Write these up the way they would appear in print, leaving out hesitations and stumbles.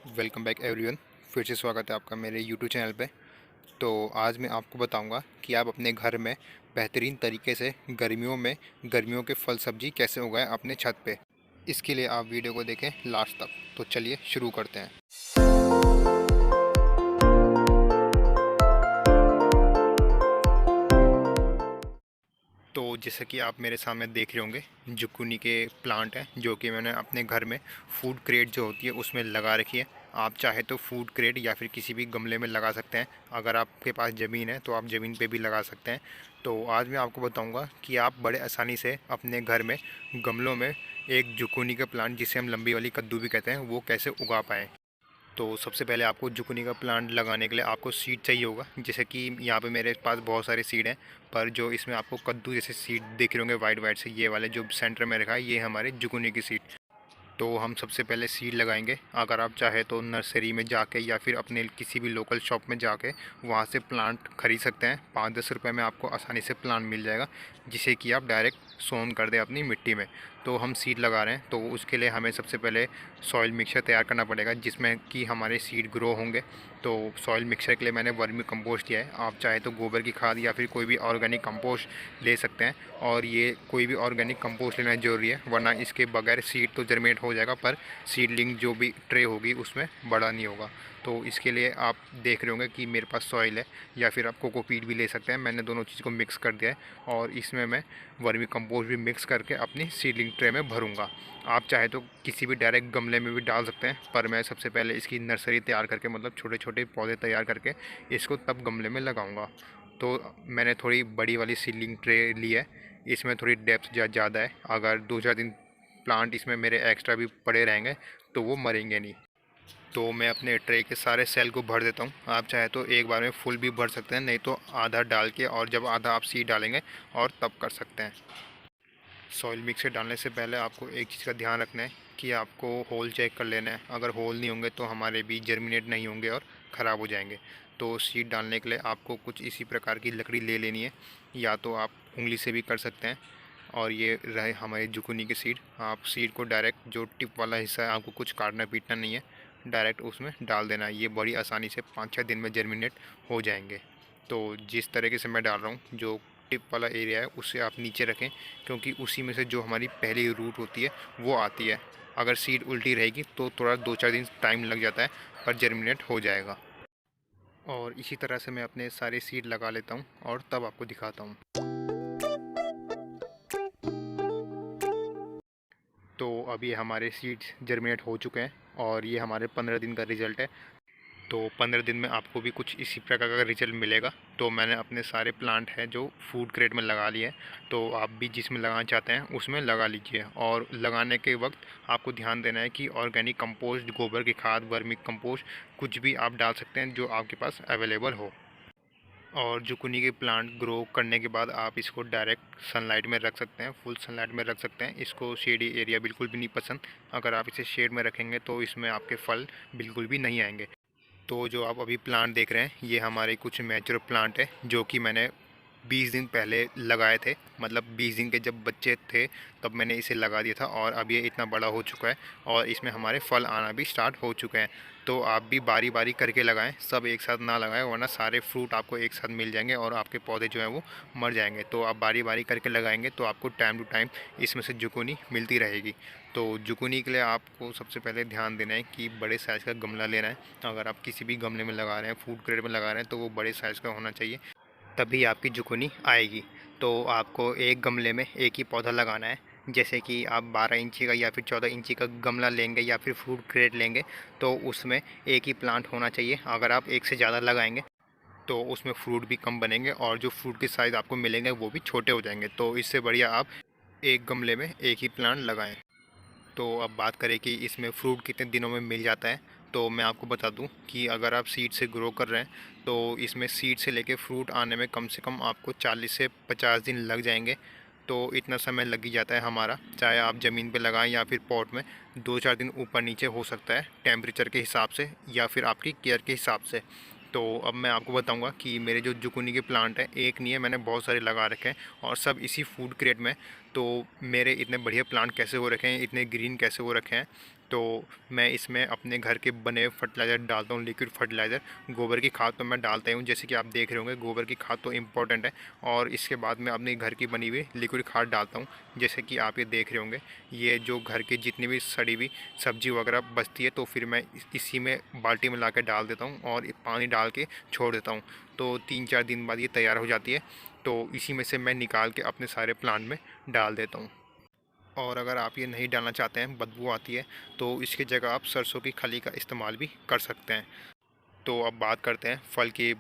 Welcome back everyone. फिर से स्वागत है आपका मेरे यूट्यूब चैनल पे। तो आज मैं आपको बताऊंगा कि आप अपने घर में बेहतरीन तरीके से गर्मियों के फल सब्जी कैसे उगाएं अपने छत पे। इसके लिए आप वीडियो को देखें लास्ट तक। तो चलिए शुरू करते हैं। तो जैसे कि आप मेरे सामने देख रहे होंगे, जुकिनी के प्लांट हैं जो कि मैंने अपने घर में फूड क्रेट जो होती है उसमें लगा रखी है। आप चाहे तो फूड क्रेट या फिर किसी भी गमले में लगा सकते हैं। अगर आपके पास ज़मीन है तो आप ज़मीन पे भी लगा सकते हैं। तो आज मैं आपको बताऊंगा कि आप बड़े आसानी से अपने घर में गमलों में एक जुकिनी का प्लांट, जिसे हम लंबी वाली कद्दू भी कहते हैं, वो कैसे उगा पाएँ। तो सबसे पहले आपको जुकिनी का प्लांट लगाने के लिए आपको सीड चाहिए होगा। जैसे कि यहाँ पे मेरे पास बहुत सारे सीड हैं, पर जो इसमें आपको कद्दू जैसे सीड दिख रहे होंगे वाइट वाइट से, ये वाले जो सेंटर में रखा है ये हमारे जुकिनी की सीड। तो हम सबसे पहले सीड लगाएंगे। अगर आप चाहे तो नर्सरी में जाके या फिर अपने किसी भी लोकल शॉप में जाके वहाँ से प्लांट खरीद सकते हैं। 5-10 रुपये में आपको आसानी से प्लांट मिल जाएगा, जिसे कि आप डायरेक्ट सोन कर दें अपनी मिट्टी में। तो हम सीड लगा रहे हैं तो उसके लिए हमें सबसे पहले सॉइल मिक्सचर तैयार करना पड़ेगा, जिसमें कि हमारे सीड ग्रो होंगे। तो सॉइल मिक्सचर के लिए मैंने वर्मी कंपोस्ट लिया है। आप चाहे तो गोबर की खाद या फिर कोई भी ऑर्गेनिक कंपोस्ट ले सकते हैं। और ये कोई भी ऑर्गेनिक कंपोस्ट लेना ज़रूरी है, वरना इसके बगैर सीड तो जर्मिनेट हो जाएगा पर सीडलिंग जो भी ट्रे होगी उसमें बड़ा नहीं होगा। तो इसके लिए आप देख रहे होंगे कि मेरे पास सॉइल है, या फिर आप कोकोपीट भी ले सकते हैं। मैंने दोनों चीज़ को मिक्स कर दिया है और इसमें मैं वर्मी कंपोस्ट भी मिक्स करके अपनी सीडलिंग ट्रे में भरूँगा। आप चाहे तो किसी भी डायरेक्ट गमले में भी डाल सकते हैं, पर मैं सबसे पहले इसकी नर्सरी तैयार करके, मतलब छोटे छोटे पौधे तैयार करके इसको तब गमले में लगाऊंगा। तो मैंने थोड़ी बड़ी वाली सीलिंग ट्रे ली है। इसमें थोड़ी डेप्थ ज़्यादा है। अगर 2-4 दिन प्लांट इसमें मेरे एक्स्ट्रा भी पड़े रहेंगे तो वो मरेंगे नहीं। तो मैं अपने ट्रे के सारे सेल को भर देता हूँ। आप चाहे तो एक बार में फुल भी भर सकते हैं, नहीं तो आधा डाल के, और जब आधा आप सीड डालेंगे और तब कर सकते हैं। सॉइल मिक्सर डालने से पहले आपको एक चीज़ का ध्यान रखना है कि आपको होल चेक कर लेना है। अगर होल नहीं होंगे तो हमारे बीज जर्मिनेट नहीं होंगे और ख़राब हो जाएंगे। तो सीड डालने के लिए आपको कुछ इसी प्रकार की लकड़ी ले लेनी है, या तो आप उंगली से भी कर सकते हैं। और ये रहे हमारी जुकिनी की सीड। आप सीड को डायरेक्ट, जो टिप वाला हिस्सा है, आपको कुछ काटना पीटना नहीं है, डायरेक्ट उसमें डाल देना है। ये बड़ी आसानी से 5-6 दिन में जर्मिनेट हो जाएंगे। तो जिस तरीके से मैं डाल रहा हूँ, जो टिप वाला एरिया है उसे आप नीचे रखें, क्योंकि उसी में से जो हमारी पहली रूट होती है वो आती है। अगर सीड उल्टी रहेगी तो थोड़ा 2-4 दिन टाइम लग जाता है, पर जर्मिनेट हो जाएगा। और इसी तरह से मैं अपने सारे सीड लगा लेता हूँ और तब आपको दिखाता हूँ। तो अभी हमारे सीड्स जर्मिनेट हो चुके हैं और ये हमारे 15 दिन का रिज़ल्ट है। तो 15 दिन में आपको भी कुछ इसी प्रकार का रिजल्ट मिलेगा। तो मैंने अपने सारे प्लांट हैं जो फूड क्रेट में लगा लिए हैं। तो आप भी जिसमें लगाना चाहते हैं उसमें लगा लीजिए। और लगाने के वक्त आपको ध्यान देना है कि ऑर्गेनिक कंपोस्ट, गोबर की खाद, वर्मी कंपोस्ट, कुछ भी आप डाल सकते हैं जो आपके पास अवेलेबल हो। और जुकिनी के प्लांट ग्रो करने के बाद आप इसको डायरेक्ट सनलाइट में रख सकते हैं, फुल सनलाइट में रख सकते हैं। इसको शेडी एरिया बिल्कुल भी नहीं पसंद। अगर आप इसे शेड में रखेंगे तो इसमें आपके फल बिल्कुल भी नहीं आएंगे। तो जो आप अभी प्लांट देख रहे हैं ये हमारे कुछ मैच्योर प्लांट है, जो कि मैंने 20 दिन पहले लगाए थे। मतलब 20 दिन के जब बच्चे थे तब मैंने इसे लगा दिया था, और अब ये इतना बड़ा हो चुका है और इसमें हमारे फल आना भी स्टार्ट हो चुके हैं। तो आप भी बारी बारी करके लगाएं, सब एक साथ ना लगाएं, वरना सारे फ्रूट आपको एक साथ मिल जाएंगे और आपके पौधे जो हैं वो मर जाएंगे। तो आप बारी बारी करके लगाएंगे तो आपको टाइम टू टाइम इसमें से जुकिनी मिलती रहेगी। तो जुकिनी के लिए आपको सबसे पहले ध्यान देना है कि बड़े साइज़ का गमला लेना है। अगर आप किसी भी गमले में लगा रहे हैं, फूड क्रेट में लगा रहे हैं, तो वो बड़े साइज़ का होना चाहिए, तभी आपकी जुकिनी आएगी। तो आपको एक गमले में एक ही पौधा लगाना है। जैसे कि आप 12 इंची का या फिर 14 इंची का गमला लेंगे या फिर फ्रूट क्रेट लेंगे तो उसमें एक ही प्लांट होना चाहिए। अगर आप एक से ज़्यादा लगाएंगे तो उसमें फ्रूट भी कम बनेंगे और जो फ्रूट के साइज़ आपको मिलेंगे वो भी छोटे हो जाएंगे। तो इससे बढ़िया आप एक गमले में एक ही प्लांट लगाएं। तो अब बात करें कि इसमें फ्रूट कितने दिनों में मिल जाता है। तो मैं आपको बता दूं कि अगर आप सीड से ग्रो कर रहे हैं तो इसमें सीड से लेके फ्रूट आने में कम से कम आपको 40 से 50 दिन लग जाएंगे। तो इतना समय लग ही जाता है हमारा, चाहे आप ज़मीन पे लगाएं या फिर पॉट में। 2-4 दिन ऊपर नीचे हो सकता है टेम्परेचर के हिसाब से या फिर आपकी केयर के हिसाब से। तो अब मैं आपको बताऊंगा कि मेरे जो जुकिनी के प्लांट हैं, एक नहीं है, मैंने बहुत सारे लगा रखे हैं और सब इसी फूड क्रेट में तो मेरे इतने बढ़िया प्लांट कैसे हो रखे हैं, इतने ग्रीन कैसे हो रखे हैं। तो मैं इसमें अपने घर के बने हुए फर्टिलाइज़र डालता हूँ, लिक्विड फर्टिलाइज़र। गोबर की खाद तो मैं डालता ही हूँ, जैसे कि आप देख रहे होंगे गोबर की खाद तो इम्पॉर्टेंट है। और इसके बाद मैं अपने घर की बनी हुई लिक्विड खाद डालता हूँ, जैसे कि आप ये देख रहे होंगे। ये जो घर की जितनी भी सड़ी हुई सब्जी वगैरह बचती है तो फिर मैं इसी में बाल्टी में ला के डाल देता हूँ और पानी डाल के छोड़ देता हूँ। तो 3-4 दिन बाद ये तैयार हो जाती है। तो इसी में से मैं निकाल के अपने सारे प्लांट में डाल देता हूँ। और अगर आप ये नहीं डालना चाहते हैं, बदबू आती है, तो इसकी जगह आप सरसों की खली का इस्तेमाल भी कर सकते हैं। तो अब बात करते हैं फल के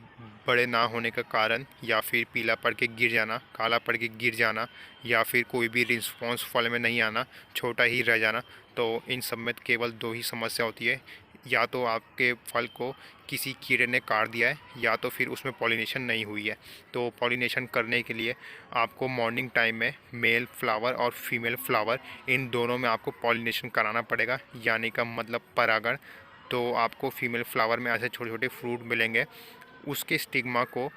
बड़े ना होने का कारण, या फिर पीला पड़ के गिर जाना, काला पड़ के गिर जाना, या फिर कोई भी रिस्पॉन्स फल में नहीं आना, छोटा ही रह जाना। तो इन सब में केवल दो ही समस्या होती है। या तो आपके फल को किसी कीड़े ने काट दिया है, या तो फिर उसमें पॉलिनेशन नहीं हुई है। तो पॉलिनेशन करने के लिए आपको मॉर्निंग टाइम में मेल फ्लावर और फीमेल फ्लावर, इन दोनों में आपको पॉलिनेशन कराना पड़ेगा, यानी का मतलब परागण। तो आपको फीमेल फ्लावर में ऐसे छोटे छोटे फ्रूट मिलेंगे, उसके स्टिग्मा को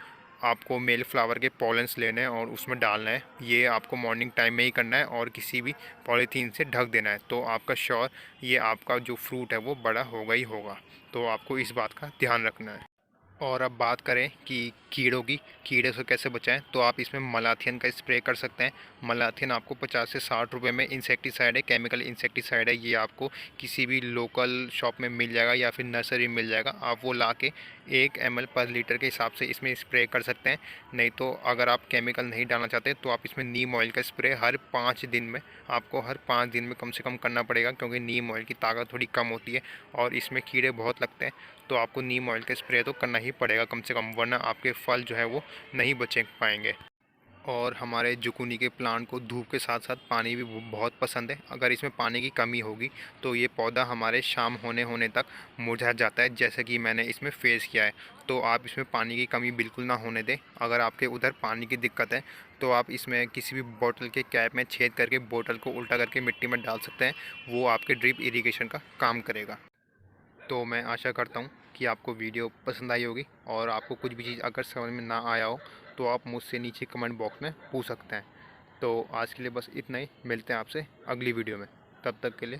आपको मेल फ्लावर के पॉलेंस लेने हैं और उसमें डालना है। ये आपको मॉर्निंग टाइम में ही करना है और किसी भी पॉलीथीन से ढक देना है। तो आपका श्योर ये आपका जो फ्रूट है वो बड़ा होगा ही होगा। तो आपको इस बात का ध्यान रखना है। और अब बात करें कि कीड़ों की, कीड़े से कैसे बचाएं, तो आप इसमें मलाथियन का स्प्रे कर सकते हैं। मलाथियन आपको 50 से 60 रुपये में इंसेक्टिसाइड है, केमिकल इंसेक्टिसाइड है। ये आपको किसी भी लोकल शॉप में मिल जाएगा या फिर नर्सरी में मिल जाएगा। आप वो ला के 1 ml पर लीटर के हिसाब से इसमें स्प्रे कर सकते हैं। नहीं तो अगर आप केमिकल नहीं डालना चाहते तो आप इसमें नीम ऑयल का स्प्रे हर 5 दिन में, आपको हर 5 दिन में कम से कम करना पड़ेगा, क्योंकि नीम ऑयल की ताकत थोड़ी कम होती है और इसमें कीड़े बहुत लगते हैं। तो आपको नीम ऑयल का स्प्रे तो करना ही पड़ेगा कम से कम, वरना आपके फल जो है वो नहीं बचे पाएंगे। और हमारे जुकुनी के प्लांट को धूप के साथ साथ पानी भी बहुत पसंद है। अगर इसमें पानी की कमी होगी तो ये पौधा हमारे शाम होने होने तक मुरझा जाता है, जैसे कि मैंने इसमें फेस किया है। तो आप इसमें पानी की कमी बिल्कुल ना होने दें। अगर आपके उधर पानी की दिक्कत है तो आप इसमें किसी भी बोतल के कैप में छेद करके बोतल को उल्टा करके मिट्टी में डाल सकते हैं, वो आपके ड्रिप इरिगेशन का काम करेगा। तो मैं आशा करता हूँ कि आपको वीडियो पसंद आई होगी, और आपको कुछ भी चीज़ अगर समझ में ना आया हो तो आप मुझसे नीचे कमेंट बॉक्स में पूछ सकते हैं। तो आज के लिए बस इतना ही, मिलते हैं आपसे अगली वीडियो में, तब तक के लिए।